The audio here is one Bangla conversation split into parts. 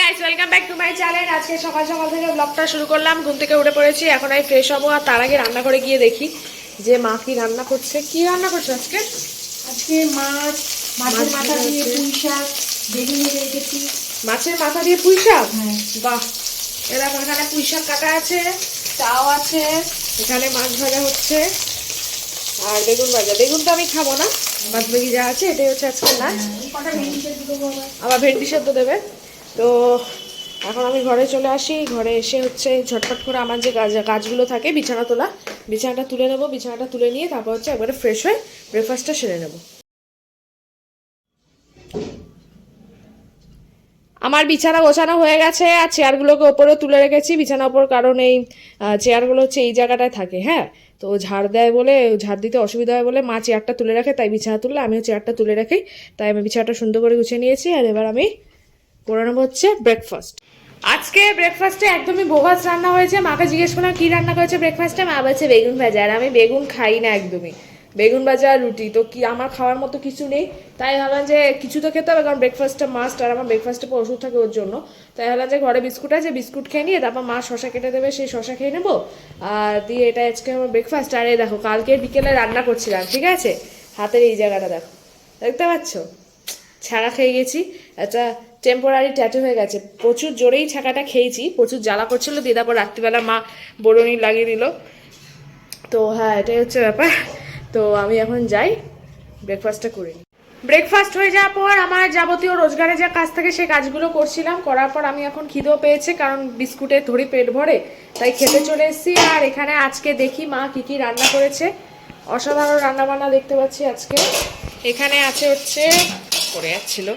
Guys welcome back to my channel. আজকে সকাল সকাল থেকে ব্লগটা শুরু করলাম। ঘুম থেকে উঠে পড়েছি, এখন আমি ফ্রেশ হবো। আর তার আগে রান্না করে গিয়ে দেখি যে মা কি রান্না করছে। কি রান্না করছে আজকে? আজকে মাছের মাথা দিয়ে পুঁই শাক বেগুন রেখেছি। মাছের মাথা দিয়ে পুঁই শাক? হ্যাঁ। বাহ, এরকম এখানে পুঁই শাক কাটা আছে, চাও আছে, এখানে মাছ ভাজা হচ্ছে আর বেগুন ভাজা। বেগুন তো আমি খাবো না, বাদ বাকি যা আছে এটাই হচ্ছে আজকে লাঞ্চ। কটা ভেন্ডি সেদ্ধ দেবো আবার ভেন্ডি সেদ্ধ দেবে। তো এখন আমি ঘরে চলে আসি। ঘরে এসে হচ্ছে ঝটপট করে আমার যে কাজগুলো থাকে, বিছানা তোলা, বিছানাটা তুলে নেবো। বিছানাটা তুলে নিয়ে তারপর হচ্ছে একবারে ফ্রেশ হয়ে ব্রেকফাস্টটা সেরে নেবো। আমার বিছানা গোছানো হয়ে গেছে আর চেয়ারগুলোকে ওপরে তুলে রেখেছি বিছানার ওপর, কারণ এই চেয়ারগুলো হচ্ছে এই জায়গাটায় থাকে। হ্যাঁ, তো ঝাড় দেয় বলে, ঝাড় দিতে অসুবিধা হয় বলে মা চেয়ারটা তুলে রাখে, তাই বিছানা তুললে আমিও চেয়ারটা তুলে রাখি। তাই আমি বিছানাটা সুন্দর করে গুছিয়ে নিয়েছি। আর এবার আমি করে নেবো হচ্ছে ব্রেকফাস্ট। আজকে ব্রেকফাস্টে একদমই বোগাস রান্না হয়েছে। মাকে জিজ্ঞেস করলাম কি রান্না করেছে ব্রেকফাস্টে, মা বলছে বেগুন ভাজা। আর আমি বেগুন খাই না একদমই, বেগুন ভাজা আর রুটি তো কি আমার খাওয়ার মতো কিছু নেই। তাই ভাবলাম যে কিছু তো খেতে হবে, কারণ ব্রেকফাস্টটা মাস্ট। আর আমার ব্রেকফাস্টে পর ওষুধ থাকে ওর জন্য। তাই ভাবলাম যে ঘরে বিস্কুট আছে, বিস্কুট খেয়ে নিয়ে তারপর মা শশা কেটে দেবে, সেই শশা খেয়ে নেবো। আর দিয়ে এটা আজকে আমার ব্রেকফাস্ট। আর এই দেখো কালকে বিকেলে রান্না করছিলাম, ঠিক আছে, হাতের এই জায়গাটা দেখো, দেখতে পাচ্ছ, ছাড়া খেয়ে গেছি। একটা টেম্পোরারি ট্যাটু হয়ে গেছে। প্রচুর জোরেই ছাকাটা খেয়েছি, প্রচুর জ্বালা করছিল, দিয়ে তারপর রাত্রিবেলা মা বরুণি লাগিয়ে দিল। তো হ্যাঁ, এটাই হচ্ছে ব্যাপার। তো আমি এখন যাই ব্রেকফাস্টটা করে নিই। ব্রেকফাস্ট হয়ে যাওয়ার পর আমার যাবতীয় রোজগারে যা কাজ থাকে সেই কাজগুলো করছিলাম। করার পর আমি এখন খিদেও পেয়েছে, কারণ বিস্কুটে থরি পেট ভরে, তাই খেতে চলে এসেছি। আর এখানে আজকে দেখি মা কি কি রান্না করেছে। অসাধারণ রান্না বান্না দেখতে পাচ্ছি আজকে। এখানে আছে হচ্ছে, পড়ে যাচ্ছিল,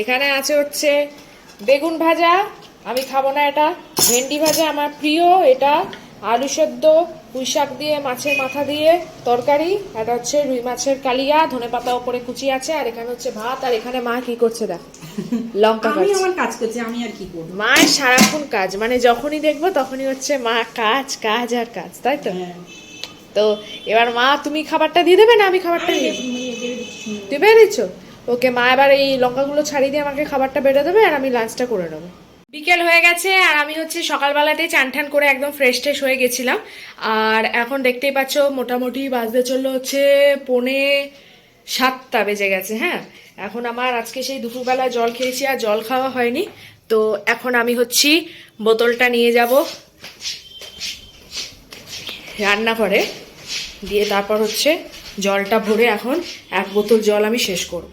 এখানে আছে হচ্ছে বেগুন ভাজা, আমি খাবো না এটা। ভেন্ডি ভাজা আমার প্রিয়, এটা আলু সেদ্ধ, পুঁই শাক দিয়ে মাছের মাথা দিয়ে তরকারি, এটা হচ্ছে রুই মাছের কালিয়া, ধনেপাতা ওপরে কুচি আছে। আর এখানে হচ্ছে ভাত। আর এখানে মা কি করছে দেখ, লঙ্কা আমি কাটছে। আমার কাজ করছি, আমি আর কি করবো। মায়ের সারাক্ষণ কাজ, মানে যখনই দেখবো তখনই হচ্ছে মা কাজ কাজ আর কাজ, তাই তো? হ্যাঁ। তো এবার মা তুমি খাবারটা দিয়ে দেবে না আমি খাবারটা দিয়ে দেবো? তুই বেড়ে দিচ্ছ? ওকে, মা এবার এই লঙ্কাগুলো ছাড়িয়ে দিয়ে আমাকে খাবারটা বেড়ে দেবে আর আমি লাঞ্চটা করে নেবো। বিকেল হয়ে গেছে আর আমি হচ্ছে সকালবেলাতেই চান ঠান করে একদম ফ্রেশ ট্রেশ হয়ে গেছিলাম। আর এখন দেখতেই পাচ্ছ মোটামুটি বাজতে চললো হচ্ছে 6:45 বেজে গেছে। হ্যাঁ, এখন আমার আজকে সেই দুপুরবেলায় জল খেয়েছি আর জল খাওয়া হয়নি। তো এখন আমি হচ্ছি বোতলটা নিয়ে যাব রান্নাঘরে, দিয়ে তারপর হচ্ছে জলটা ভরে এখন 1 বোতল জল আমি শেষ করব।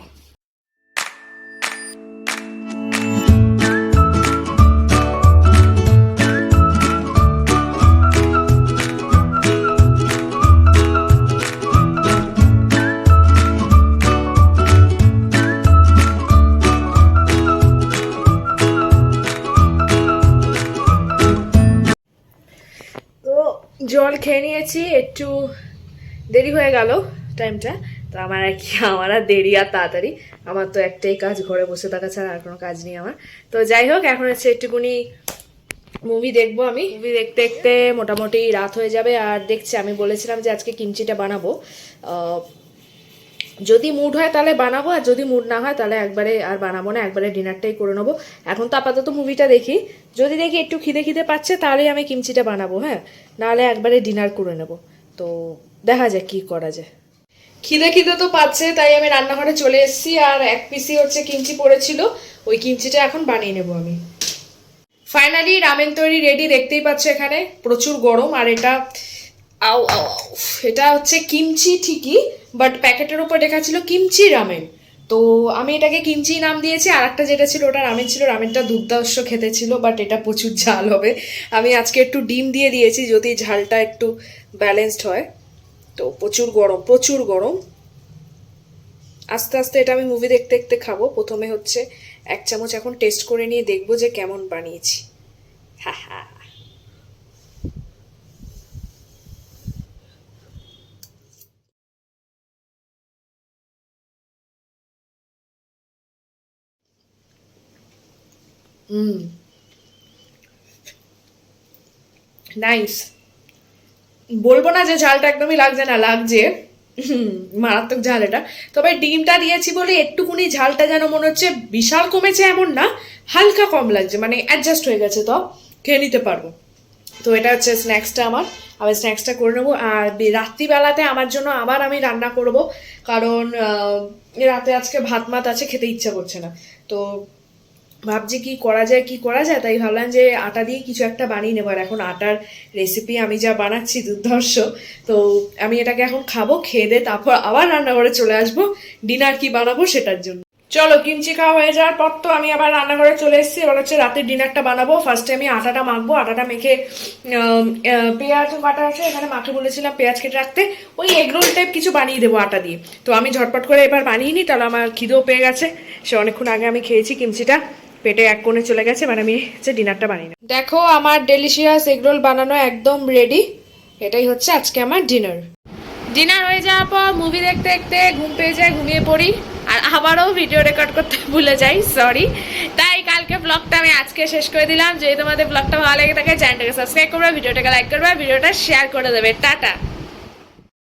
তো জল খেয়ে নিয়েছি, একটু দেরি হয়ে গেল টাইমটা। তো আমার আর কি, আমার আর দেরি আর তাড়াতাড়ি, আমার তো একটাই কাজ, ঘরে বসে থাকা ছাড়া আর কোনো কাজ নেই আমার। তো যাই হোক, এখন হচ্ছে একটুখানি মুভি দেখবো। আমি মুভি দেখতে দেখতে মোটামুটি রাত হয়ে যাবে। আর দেখছি, আমি বলেছিলাম যে আজকে কিমচিটা বানাবো, যদি মুড হয় তাহলে বানাবো, আর যদি মুড না হয় তাহলে একবারে আর বানাবো না, একবারে ডিনারটাই করে নেবো। এখন তো আপাতত মুভিটা দেখি, যদি দেখি একটু খিদে খিদে পাচ্ছে তাহলেই আমি কিমচিটা বানাবো। হ্যাঁ, নাহলে একবারে ডিনার করে নেবো। তো দেখা যাক কি করা যায়। খিদে খিদে তো পাচ্ছে, তাই আমি রান্নাঘরে চলে এসেছি। আর 1 পিসি হচ্ছে কিমচি পড়েছিল, ওই কিমচিটা এখন বানিয়ে নেবো আমি। ফাইনালি রামেন তৈরি রেডি, দেখতেই পাচ্ছ এখানে প্রচুর গরম। আর এটা আও আও আও, এটা হচ্ছে কিমচি ঠিকই, বাট প্যাকেটের উপর লেখা ছিল কিমচি রামেন। তো আমি এটাকে কিমচি নাম দিয়েছি। আর একটা যেটা ছিল ওটা রামেন ছিল, রামেনটা দুর্ধর্ষ খেতে ছিল, বাট এটা প্রচুর ঝাল হবে। আমি আজকে একটু ডিম দিয়ে দিয়েছি যদি ঝালটা একটু ব্যালেন্সড হয়। তো প্রচুর গরম, প্রচুর গরম। আস্তে আস্তে এটা আমি মুভি দেখতে দেখতে খাবো। প্রথমে হচ্ছে 1 চামচ এখন টেস্ট করে নিয়ে দেখবো যে কেমন বানিয়েছি। হা হা। নাইস। বলবো না যে ঝালটা একদমই লাগছে না, লাগছে, মারাত্মক ঝাল এটা। তবে ডিমটা দিয়েছি বলে একটুকুনি ঝালটা যেন মনে হচ্ছে বিশাল কমেছে এমন না, হালকা কম লাগছে, মানে অ্যাডজাস্ট হয়ে গেছে, তো খেয়ে নিতে পারবো। তো এটা হচ্ছে স্ন্যাক্সটা আমার, আমি স্ন্যাক্সটা করে নেবো। আর রাত্রিবেলাতে আমার জন্য আবার আমি রান্না করব, কারণ রাতে আজকে ভাত মাত আছে, খেতে ইচ্ছা করছে না। তো ভাবছি কি করা যায়, তাই ভাবলাম যে আটা দিয়ে কিছু একটা বানিয়ে নেবো। আর এখন আটার রেসিপি আমি যা বানাচ্ছি দুর্ধর্ষ, তো আমি এটাকে এখন খাবো, খেয়ে দিয়ে তারপর আবার রান্নাঘরে চলে আসবো ডিনার কি বানাবো সেটার জন্য। চলো, কিমচি খাওয়া হয়ে যাওয়ার পর তো আমি আবার রান্নাঘরে চলে এসেছি। এবার হচ্ছে রাতের ডিনারটা বানাবো। ফার্স্টে আমি আটাটা মাখবো, আটাটা মেখে পেঁয়াজ কাটা আছে এখানে, মাকে বলেছিলাম পেঁয়াজ কেটে রাখতে, ওই এগরোল টাইপ কিছু বানিয়ে দেবো আটা দিয়ে। তো আমি ঝটপট করে এবার বানিয়ে নিই, তাহলে আমার খিদেও পেয়ে গেছে, সে অনেকক্ষণ আগে আমি খেয়েছি কিমচিটা, পেটে এক কোণে চলে গেছে, মানে আমি হচ্ছে ডিনারটা বানিয়ে নেব। দেখো আমার ডেলিশিয়াস এগরোল বানানো একদম রেডি, এটাই হচ্ছে আজকে আমার ডিনার হয়ে যাওয়ার পর মুভি দেখতে দেখতে ঘুম পেয়ে যায়, ঘুমিয়ে পড়ি, আর আবারও ভিডিও রেকর্ড করতে ভুলে যাই, সরি। তাই কালকে ব্লগটা আমি আজকে শেষ করে দিলাম। যদি তোমাদের ব্লগটা ভালো লেগে থাকে চ্যানেলটাকে সাবস্ক্রাইব করবে, ভিডিওটাকে লাইক করবে, ভিডিওটা শেয়ার করে দেবে। টাটা।